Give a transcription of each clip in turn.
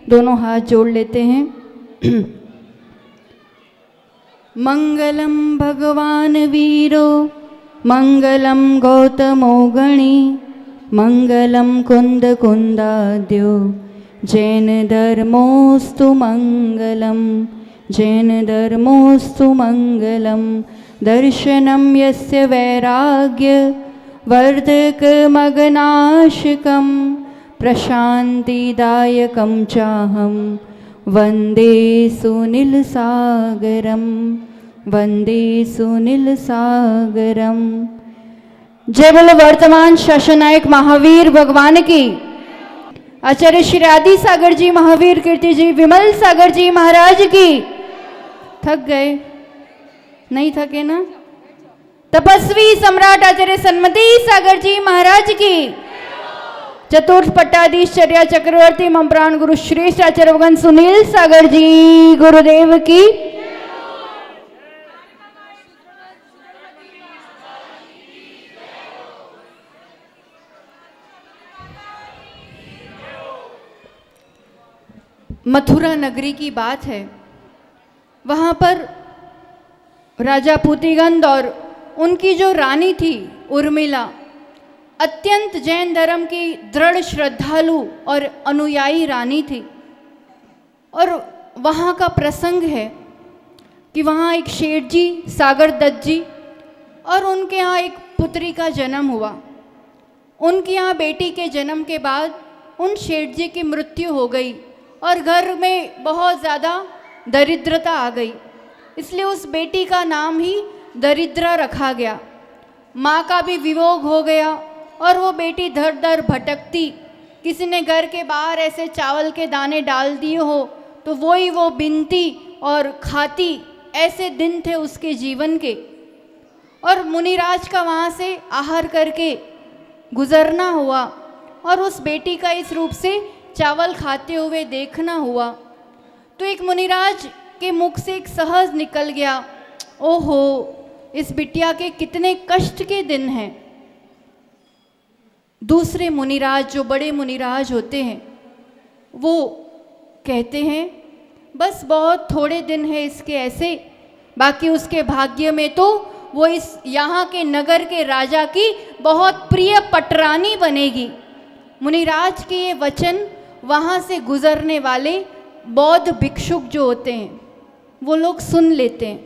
दोनों हाथ जोड़ लेते हैं। मंगलम भगवान वीरो मंगलम गौतमो गणी मंगलम कुंद कुंदाद्यो जैन धर्मोस्तु मंगलम जैन धर्मोस्तु मंगलम दर्शनम यस्य वैराग्य वर्धकमगनाशकं प्रशान्तिदायकं चाहं वन्दे सुनीलसागरं वन्दे सुनीलसागरं। जय बोलो वर्तमान शासनायक महावीर भगवान की। आचार्य श्री आदि सागर जी, महावीर कीर्ति जी, विमल सागर जी महाराज की। थक गए? नहीं थके ना? तपस्वी सम्राट आचार्य सन्मति सागर जी महाराज की। चतुर्थ पट्टाधीश चर्या चक्रवर्ती ममप्राण गुरु श्रेष्ठ आचार्य भगवान सुनील सागर जी गुरुदेव की। मथुरा नगरी की बात है। वहाँ पर राजा पूतिगंध और उनकी जो रानी थी उर्मिला अत्यंत जैन धर्म की दृढ़ श्रद्धालु और अनुयायी रानी थी। और वहाँ का प्रसंग है कि वहाँ एक शेठ जी सागर दत्त जी और उनके यहाँ एक पुत्री का जन्म हुआ। उनके यहाँ बेटी के जन्म के बाद उन शेठ जी की मृत्यु हो गई और घर में बहुत ज़्यादा दरिद्रता आ गई, इसलिए उस बेटी का नाम ही दरिद्रा रखा गया। माँ का भी वियोग हो गया और वो बेटी दर दर भटकती। किसी ने घर के बाहर ऐसे चावल के दाने डाल दिए हो तो वही वो बिनती और खाती। ऐसे दिन थे उसके जीवन के। और मुनिराज का वहाँ से आहार करके गुजरना हुआ और उस बेटी का इस रूप से चावल खाते हुए देखना हुआ तो एक मुनिराज के मुख से एक सहज निकल गया, ओहो इस बिटिया के कितने कष्ट के दिन हैं। दूसरे मुनिराज जो बड़े मुनिराज होते हैं वो कहते हैं बस बहुत थोड़े दिन है इसके ऐसे, बाकी उसके भाग्य में तो वो इस यहाँ के नगर के राजा की बहुत प्रिय पटरानी बनेगी। मुनिराज के ये वचन वहाँ से गुजरने वाले बौद्ध भिक्षुक जो होते हैं वो लोग सुन लेते हैं।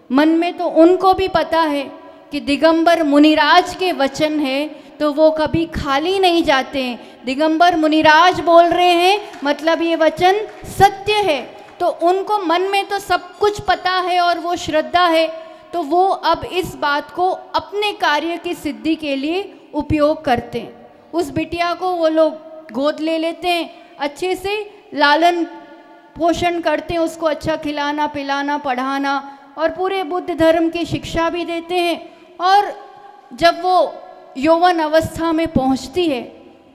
मन में तो उनको भी पता है कि दिगंबर मुनिराज के वचन है तो वो कभी खाली नहीं जाते हैं। दिगंबर मुनिराज बोल रहे हैं मतलब ये वचन सत्य है। तो उनको मन में तो सब कुछ पता है और वो श्रद्धा है, तो वो अब इस बात को अपने कार्य की सिद्धि के लिए उपयोग करते हैं। उस बिटिया को वो लोग गोद ले लेते हैं, अच्छे से लालन पोषण करते हैं, उसको अच्छा खिलाना पिलाना पढ़ाना और पूरे बुद्ध धर्म की शिक्षा भी देते हैं। और जब वो यौवन अवस्था में पहुंचती है,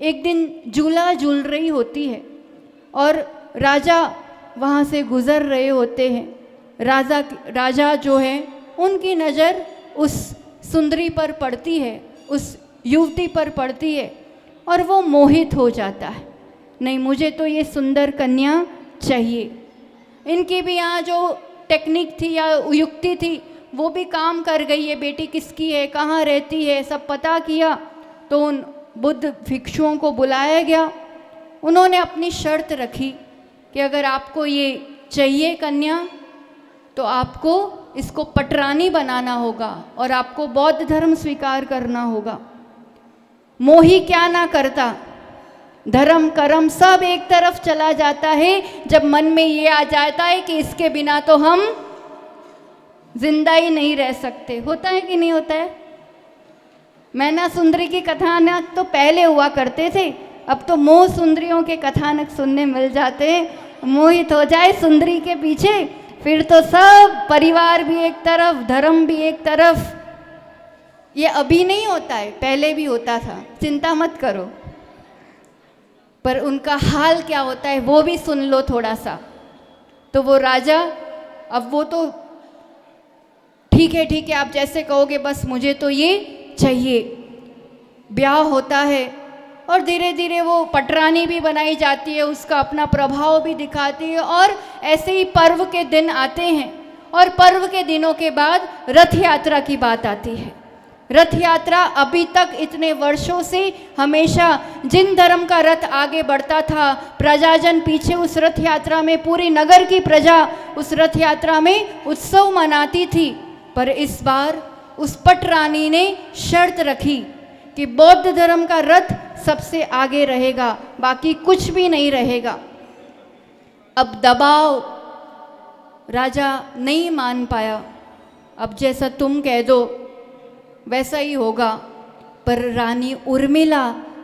एक दिन झूला झूल रही होती है और राजा वहाँ से गुज़र रहे होते हैं। राजा जो है उनकी नज़र उस सुंदरी पर पड़ती है, उस युवती पर पड़ती है और वो मोहित हो जाता है, नहीं मुझे तो ये सुंदर कन्या चाहिए। इनकी भी यहाँ जो टेक्निक थी या युक्ति थी वो भी काम कर गई। ये बेटी किसकी है, कहाँ रहती है, सब पता किया। तो उन बुद्ध भिक्षुओं को बुलाया गया। उन्होंने अपनी शर्त रखी कि अगर आपको ये चाहिए कन्या तो आपको इसको पटरानी बनाना होगा और आपको बौद्ध धर्म स्वीकार करना होगा। मोही क्या ना करता, धर्म कर्म सब एक तरफ चला जाता है जब मन में ये आ जाता है कि इसके बिना तो हम जिंदा ही नहीं रह सकते। होता है कि नहीं होता है? मैना सुंदरी की कथानक तो पहले हुआ करते थे, अब तो मोह सुंदरियों के कथानक सुनने मिल जाते हैं। मोहित हो जाए सुंदरी के पीछे फिर तो सब परिवार भी एक तरफ, धर्म भी एक तरफ। ये अभी नहीं होता है, पहले भी होता था, चिंता मत करो। पर उनका हाल क्या होता है वो भी सुन लो थोड़ा सा। तो वो राजा, अब वो तो ठीक है आप जैसे कहोगे, बस मुझे तो ये चाहिए। ब्याह होता है और धीरे धीरे वो पटरानी भी बनाई जाती है, उसका अपना प्रभाव भी दिखाती है। और ऐसे ही पर्व के दिन आते हैं और पर्व के दिनों के बाद रथ यात्रा की बात आती है। रथ यात्रा अभी तक इतने वर्षों से हमेशा जिन धर्म का रथ आगे बढ़ता था, प्रजाजन पीछे उस रथ यात्रा में, पूरी नगर की प्रजा उस रथ यात्रा में उत्सव मनाती थी। पर इस बार उस पटरानी ने शर्त रखी कि बौद्ध धर्म का रथ सबसे आगे रहेगा, बाकी कुछ भी नहीं रहेगा। अब दबाव राजा नहीं मान पाया। अब जैसा तुम कह दो वैसा ही होगा। पर रानी उर्मिला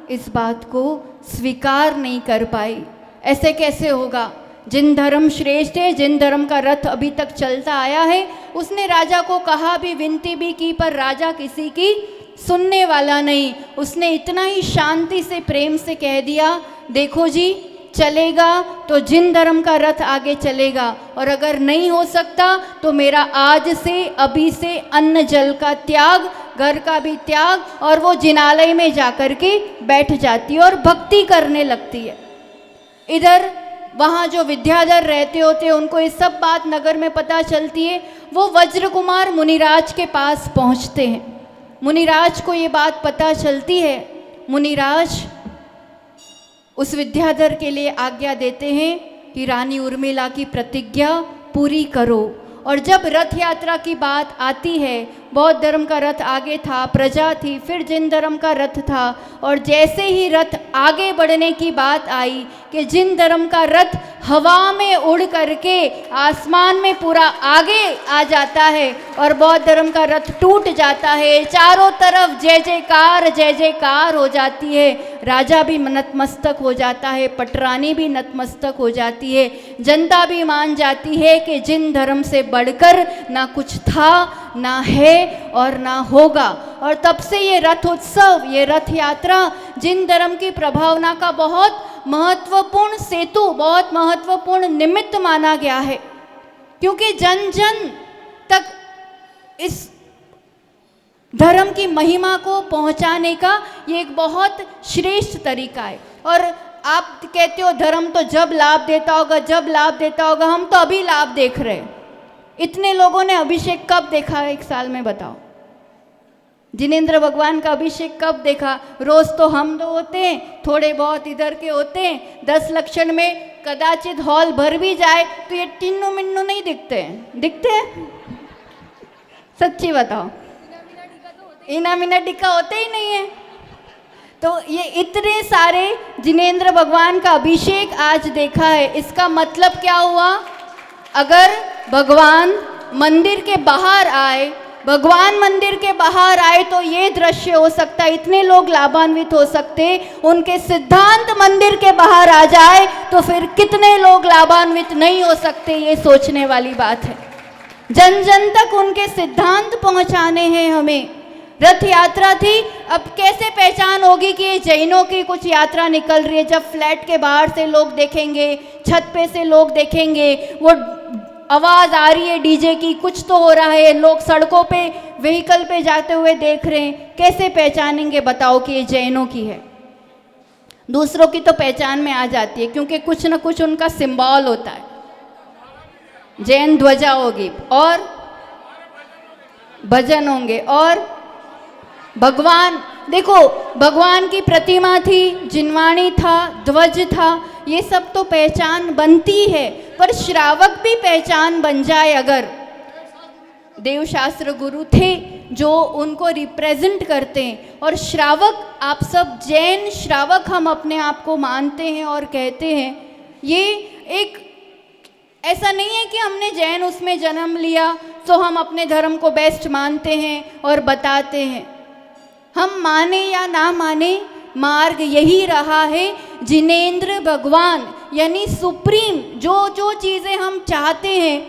इस बात को स्वीकार नहीं कर पाई। ऐसे कैसे होगा? जिन धर्म श्रेष्ठ है, जिन धर्म का रथ अभी तक चलता आया है, उसने राजा को कहा भी, विनती भी की, पर राजा किसी की सुनने वाला नहीं। उसने इतना ही शांति से, प्रेम से कह दिया, देखो जी, चलेगा तो जिन धर्म का रथ आगे चलेगा, और अगर नहीं हो सकता तो मेरा आज से, अभी से अन्न जल का त्याग, घर का भी त्याग, और वो जिनालय में जाकर के बैठ जाती है और भक्ति करने लगती है। इधर वहाँ जो विद्याधर रहते होते हैं, उनको ये सब बात नगर में पता चलती है। वो वज्र कुमार मुनिराज के पास पहुँचते हैं। मुनिराज को ये बात पता चलती है। मुनिराज उस विद्याधर के लिए आज्ञा देते हैं कि रानी उर्मिला की प्रतिज्ञा पूरी करो। और जब रथ यात्रा की बात आती है, बौद्ध धर्म का रथ आगे था, प्रजा थी, फिर जिन धर्म का रथ था, और जैसे ही रथ आगे बढ़ने की बात आई कि जिन धर्म का रथ हवा में उड़ करके आसमान में पूरा आगे आ जाता है और बौद्ध धर्म का रथ टूट जाता है, चारों तरफ जय जयकार हो जाती है। राजा भी नतमस्तक हो जाता है, पटरानी भी नतमस्तक हो जाती है, जनता भी मान जाती है कि जिन धर्म से बढ़कर ना कुछ था, ना है और ना होगा। और तब से ये रथ उत्सव, ये रथ यात्रा जिन धर्म की प्रभावना का बहुत महत्वपूर्ण सेतु, बहुत महत्वपूर्ण निमित्त माना गया है, क्योंकि जन जन तक इस धर्म की महिमा को पहुंचाने का ये एक बहुत श्रेष्ठ तरीका है। और आप कहते हो धर्म तो जब लाभ देता होगा, जब लाभ देता होगा, हम तो अभी लाभ देख रहे हैं। इतने लोगों ने अभिषेक कब देखा एक साल में, बताओ? जिनेंद्र भगवान का अभिषेक कब देखा? रोज तो हम दो होते हैं, थोड़े बहुत इधर के होते हैं, 10 लक्षण में कदाचित हॉल भर भी जाए तो ये टिन्नू मिन्नू नहीं दिखते हैं। दिखते हैं? सच्ची बताओ, इना मिना टिक्का होते ही नहीं है। तो ये इतने सारे जिनेंद्र भगवान का अभिषेक आज देखा है, इसका मतलब क्या हुआ? अगर भगवान मंदिर के बाहर आए, भगवान मंदिर के बाहर आए तो ये दृश्य हो सकता है, इतने लोग लाभान्वित हो सकते। उनके सिद्धांत मंदिर के बाहर आ जाए तो फिर कितने लोग लाभान्वित नहीं हो सकते, ये सोचने वाली बात है। जन जन तक उनके सिद्धांत पहुंचाने हैं हमें। रथ यात्रा थी, अब कैसे पहचान होगी कि ये जैनों की कुछ यात्रा निकल रही है? जब फ्लैट के बाहर से लोग देखेंगे, छत पे से लोग देखेंगे, वो आवाज़ आ रही है डीजे की, कुछ तो हो रहा है, लोग सड़कों पे व्हीकल पे जाते हुए देख रहे हैं, कैसे पहचानेंगे बताओ कि ये जैनों की है? दूसरों की तो पहचान में आ जाती है, क्योंकि कुछ ना कुछ उनका सिंबल होता है। जैन ध्वजा होगी और भजन होंगे, और भगवान, देखो भगवान की प्रतिमा थी, जिनवाणी था, ध्वज था, ये सब तो पहचान बनती है। पर श्रावक भी पहचान बन जाए अगर, देवशास्त्र गुरु थे जो उनको रिप्रेजेंट करते हैं। और श्रावक, आप सब जैन श्रावक हम अपने आप को मानते हैं और कहते हैं, ये एक ऐसा नहीं है कि हमने जैन उसमें जन्म लिया तो हम अपने धर्म को बेस्ट मानते हैं और बताते हैं। हम माने या ना माने, मार्ग यही रहा है। जिनेंद्र भगवान यानी सुप्रीम, जो जो चीज़ें हम चाहते हैं,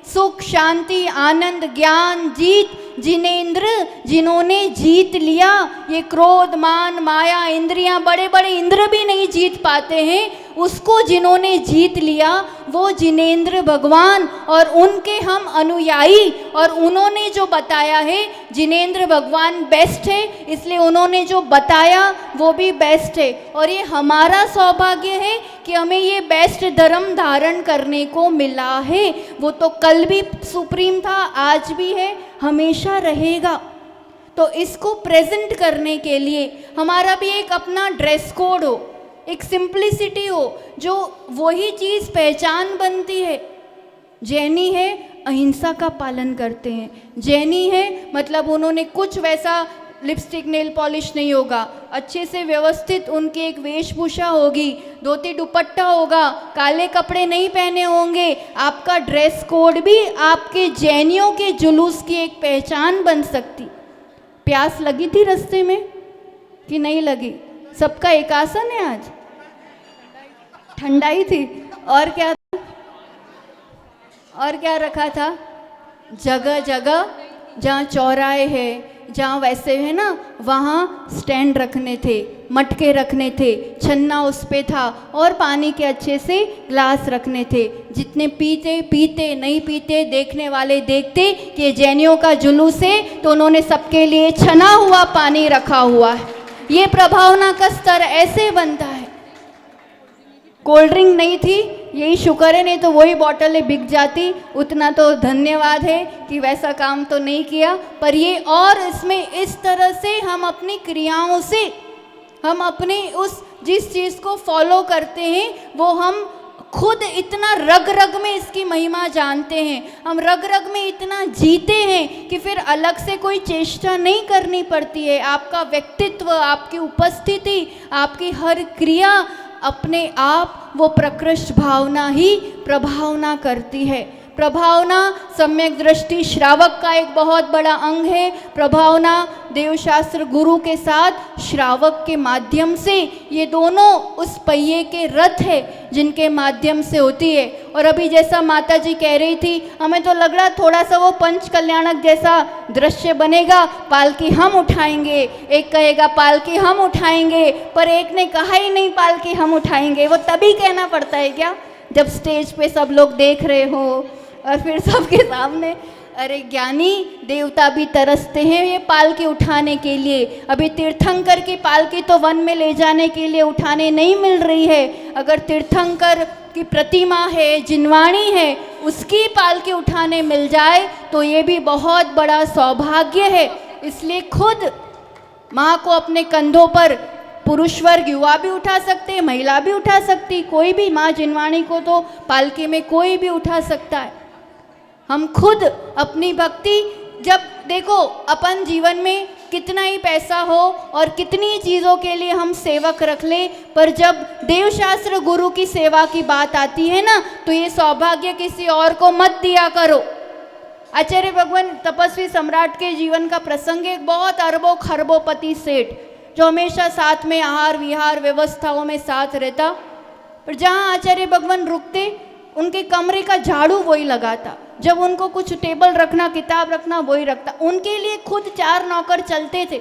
सुख, शांति, आनंद, ज्ञान, जीत, जिनेंद्र जिन्होंने जीत लिया, ये क्रोध, मान, माया, इंद्रियां, बड़े बड़े इंद्र भी नहीं जीत पाते हैं, उसको जिन्होंने जीत लिया वो जिनेंद्र भगवान और उनके हम अनुयायी, और उन्होंने जो बताया है, जिनेंद्र भगवान बेस्ट है, इसलिए उन्होंने जो बताया वो भी बेस्ट है। और ये हमारा सौभाग्य है कि हमें ये बेस्ट धर्म धारण करने को मिला है। वो तो कल भी सुप्रीम था, आज भी है, हमेशा रहेगा। तो इसको प्रेजेंट करने के लिए हमारा भी एक अपना ड्रेस कोड हो, एक सिंप्लिसिटी हो, जो वही चीज़ पहचान बनती है। जैनी है, अहिंसा का पालन करते हैं। जैनी है मतलब उन्होंने कुछ वैसा लिपस्टिक नेल पॉलिश नहीं होगा, अच्छे से व्यवस्थित उनकी एक वेशभूषा होगी, धोती दुपट्टा होगा, काले कपड़े नहीं पहने होंगे। आपका ड्रेस कोड भी आपके जैनियों के जुलूस की एक पहचान बन सकती। प्यास लगी थी रास्ते में कि नहीं लगी? सबका एक आसन है आज, ठंडाई थी। और क्या था? और क्या रखा था? जगह जगह जहाँ चौराहे हैं, जहाँ वैसे है ना, वहाँ स्टैंड रखने थे, मटके रखने थे, छन्ना उस पे था, और पानी के अच्छे से ग्लास रखने थे। जितने पीते पीते, नहीं पीते, देखने वाले देखते कि ये जैनियों का जुलूस है, तो उन्होंने सबके लिए छना हुआ पानी रखा हुआ है। ये प्रभावना का स्तर ऐसे बनता है। कोल्ड ड्रिंक नहीं थी, यही शुक्र है, नहीं तो वही बॉटलें बिक जाती। उतना तो धन्यवाद है कि वैसा काम तो नहीं किया। पर ये, और इसमें इस तरह से हम अपनी क्रियाओं से, हम अपने उस जिस चीज़ को फॉलो करते हैं, वो हम खुद इतना रग रग में इसकी महिमा जानते हैं, हम रग रग में इतना जीते हैं कि फिर अलग से कोई चेष्टा नहीं करनी पड़ती है। आपका व्यक्तित्व, आपकी उपस्थिति, आपकी हर क्रिया अपने आप वो प्रकृष्ट भावना ही प्रभावना करती है। प्रभावना सम्यक दृष्टि श्रावक का एक बहुत बड़ा अंग है। प्रभावना देवशास्त्र गुरु के साथ श्रावक के माध्यम से, ये दोनों उस पहिए के रथ है जिनके माध्यम से होती है। और अभी जैसा माता जी कह रही थी, हमें तो लग रहा थोड़ा सा वो पंच कल्याणक जैसा दृश्य बनेगा, पालकी हम उठाएंगे, एक कहेगा पालकी हम उठाएंगे, पर एक ने कहा ही नहीं पालकी हम उठाएंगे। वो तभी कहना पड़ता है क्या, जब स्टेज पे सब लोग देख रहे हो और फिर सबके सामने। अरे ज्ञानी देवता भी तरसते हैं ये पालकी उठाने के लिए। अभी तीर्थंकर की पालकी तो वन में ले जाने के लिए उठाने नहीं मिल रही है। अगर तीर्थंकर की प्रतिमा है, जिनवाणी है, उसकी पालकी उठाने मिल जाए तो ये भी बहुत बड़ा सौभाग्य है। इसलिए खुद माँ को अपने कंधों पर, पुरुष वर्ग युवा भी उठा सकते, महिला भी उठा सकती, कोई भी, माँ जिनवाणी को तो पालकी में कोई भी उठा सकता है। हम खुद अपनी भक्ति, जब देखो अपन जीवन में कितना ही पैसा हो और कितनी चीज़ों के लिए हम सेवक रख ले, पर जब देवशास्त्र गुरु की सेवा की बात आती है ना, तो ये सौभाग्य किसी और को मत दिया करो। आचार्य भगवान तपस्वी सम्राट के जीवन का प्रसंग, एक बहुत अरबों खरबों पति सेठ जो हमेशा साथ में आहार विहार व्यवस्थाओं में साथ रहता, पर जहाँ आचार्य भगवान रुकते उनके कमरे का झाड़ू वही लगाता, जब उनको कुछ टेबल रखना, किताब रखना, वही रखता। उनके लिए खुद 4 नौकर चलते थे।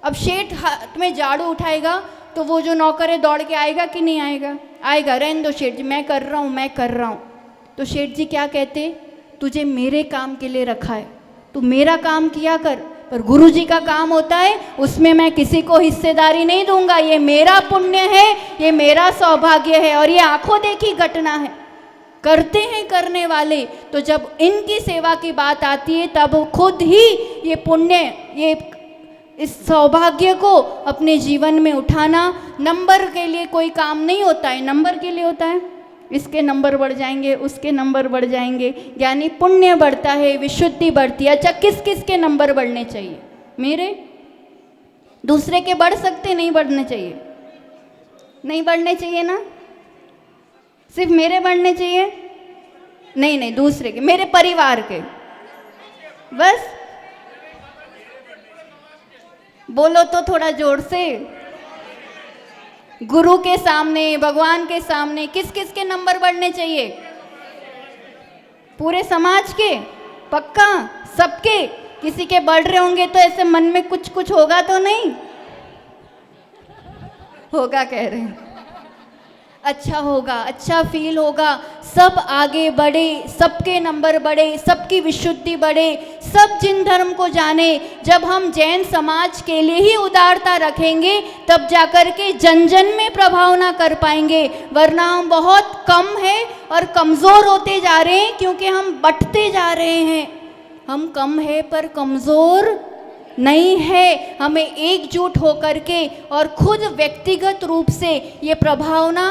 अब शेठ हाथ में झाड़ू उठाएगा तो वो जो नौकर है दौड़ के आएगा कि नहीं आएगा? आएगा। रहने दो शेठ जी, मैं कर रहा हूँ, मैं कर रहा हूँ। तो शेठ जी क्या कहते, तुझे मेरे काम के लिए रखा है, तू मेरा काम किया कर, पर गुरु जी का काम होता है उसमें मैं किसी को हिस्सेदारी नहीं दूंगा। ये मेरा पुण्य है, ये मेरा सौभाग्य है, और ये आंखों देखी घटना है। करते हैं करने वाले, तो जब इनकी सेवा की बात आती है तब खुद ही ये पुण्य, ये इस सौभाग्य को अपने जीवन में उठाना। नंबर के लिए कोई काम नहीं होता है, नंबर के लिए होता है इसके नंबर बढ़ जाएंगे, उसके नंबर बढ़ जाएंगे, यानी पुण्य बढ़ता है, विशुद्धि बढ़ती है। अच्छा, किस किस के नंबर बढ़ने चाहिए? मेरे? दूसरे के बढ़ सकते, नहीं बढ़ने चाहिए? नहीं बढ़ने चाहिए ना? सिर्फ मेरे बढ़ने चाहिए? नहीं नहीं, दूसरे के, मेरे परिवार के, बस। बोलो तो थोड़ा जोर से। गुरु के सामने, भगवान के सामने किस किस के नंबर बढ़ने चाहिए? पूरे समाज के? पक्का? सबके? किसी के बढ़ रहे होंगे तो ऐसे मन में कुछ कुछ होगा तो नहीं? होगा कह रहे हैं। अच्छा होगा, अच्छा फील होगा, सब आगे बढ़े, सबके नंबर बढ़े, सबकी विशुद्धि बढ़े, सब जिन धर्म को जाने। जब हम जैन समाज के लिए ही उदारता रखेंगे तब जाकर के जन जन में प्रभाव ना कर पाएंगे, वरना हम बहुत कम हैं और कमज़ोर होते जा रहे हैं, क्योंकि हम बंटते जा रहे हैं। हम कम है पर कमज़ोर नहीं है। हमें एकजुट होकर के और खुद व्यक्तिगत रूप से ये प्रभावना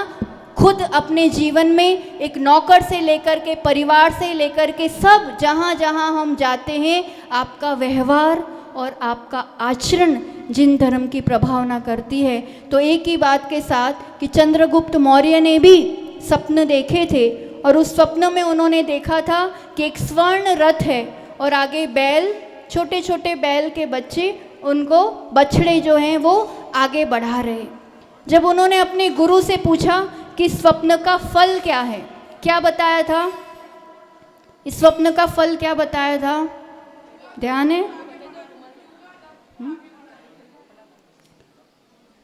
खुद अपने जीवन में एक नौकर से लेकर के, परिवार से लेकर के, सब जहाँ जहाँ हम जाते हैं, आपका व्यवहार और आपका आचरण जिन धर्म की प्रभावना करती है। तो एक ही बात के साथ कि चंद्रगुप्त मौर्य ने भी स्वप्न देखे थे और उस स्वप्न में उन्होंने देखा था कि एक स्वर्ण रथ है और आगे बैल, छोटे छोटे बैल के बच्चे, उनको बछड़े जो हैं वो आगे बढ़ा रहे। जब उन्होंने अपने गुरु से पूछा कि स्वप्न का फल क्या है, क्या बताया था? इस स्वप्न का फल क्या बताया था? ध्यान है?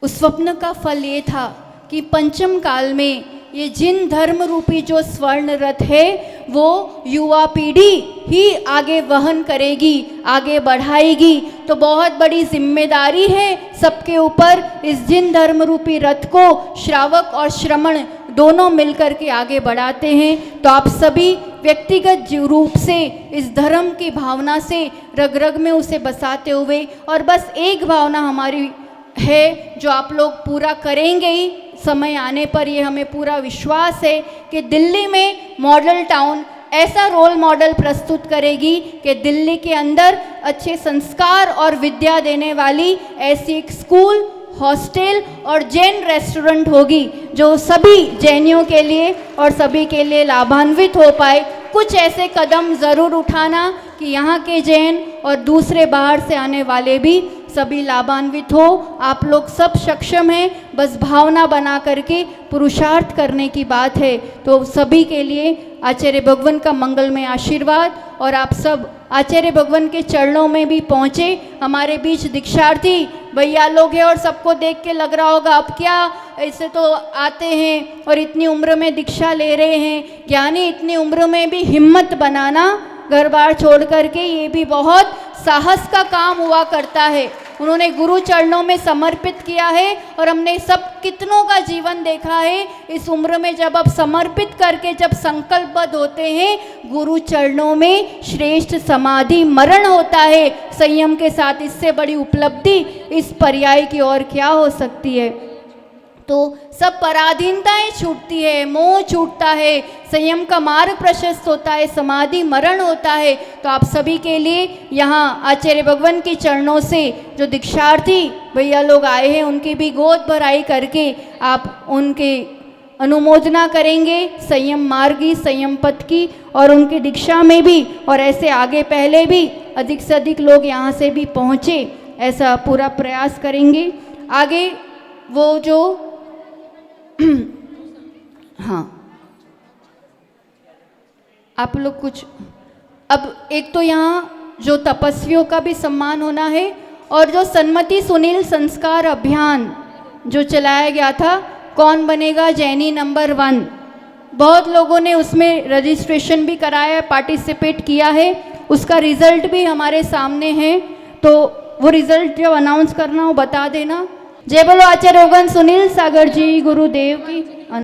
उस स्वप्न का फल ये था कि पंचम काल में ये जिन धर्म रूपी जो स्वर्ण रथ है वो युवा पीढ़ी ही आगे वहन करेगी, आगे बढ़ाएगी। तो बहुत बड़ी जिम्मेदारी है सबके ऊपर, इस जिन धर्म रूपी रथ को श्रावक और श्रमण दोनों मिलकर के आगे बढ़ाते हैं। तो आप सभी व्यक्तिगत रूप से इस धर्म की भावना से रग रग में उसे बसाते हुए, और बस एक भावना हमारी है जो आप लोग पूरा करेंगे ही समय आने पर, ये हमें पूरा विश्वास है कि दिल्ली में मॉडल टाउन ऐसा रोल मॉडल प्रस्तुत करेगी कि दिल्ली के अंदर अच्छे संस्कार और विद्या देने वाली ऐसी एक स्कूल, हॉस्टल और जैन रेस्टोरेंट होगी जो सभी जैनियों के लिए और सभी के लिए लाभान्वित हो पाए। कुछ ऐसे कदम ज़रूर उठाना कि यहाँ के जैन और दूसरे बाहर से आने वाले भी सभी लाभान्वित हो। आप लोग सब सक्षम हैं, बस भावना बना करके पुरुषार्थ करने की बात है। तो सभी के लिए आचार्य भगवान का मंगलमय आशीर्वाद, और आप सब आचार्य भगवान के चरणों में भी पहुँचे। हमारे बीच दीक्षार्थी भैया लोग हैं और सबको देख के लग रहा होगा अब क्या ऐसे तो आते हैं और इतनी उम्र में दीक्षा ले रहे हैं। ज्ञानी इतनी उम्र में भी हिम्मत बनाना, घर बार छोड़ करके, ये भी बहुत साहस का काम हुआ करता है। उन्होंने गुरु चरणों में समर्पित किया है और हमने सब कितनों का जीवन देखा है। इस उम्र में जब आप समर्पित करके जब संकल्पबद्ध होते हैं, गुरु चरणों में श्रेष्ठ समाधि मरण होता है संयम के साथ। इससे बड़ी उपलब्धि इस पर्याय की और क्या हो सकती है। तो सब पराधीनताएं छूटती है, मोह छूटता है, संयम का मार्ग प्रशस्त होता है, समाधि मरण होता है। तो आप सभी के लिए यहाँ आचार्य भगवान के चरणों से जो दीक्षार्थी भैया लोग आए हैं उनकी भी गोद भराई करके आप उनके अनुमोदना करेंगे संयम मार्गी, संयम पथ की, और उनकी दीक्षा में भी, और ऐसे आगे पहले भी अधिक से अधिक लोग यहाँ से भी पहुँचे, ऐसा पूरा प्रयास करेंगे। आगे वो जो हाँ, आप लोग कुछ, अब एक तो यहाँ जो तपस्वियों का भी सम्मान होना है, और जो सन्मति सुनील संस्कार अभियान जो चलाया गया था, कौन बनेगा जैनी नंबर 1, बहुत लोगों ने उसमें रजिस्ट्रेशन भी कराया, पार्टिसिपेट किया है। उसका रिजल्ट भी हमारे सामने है, तो वो रिजल्ट जब अनाउंस करना हो बता देना। जय बोलो आचार्य भगवान सुनील सागर जी गुरुदेव की।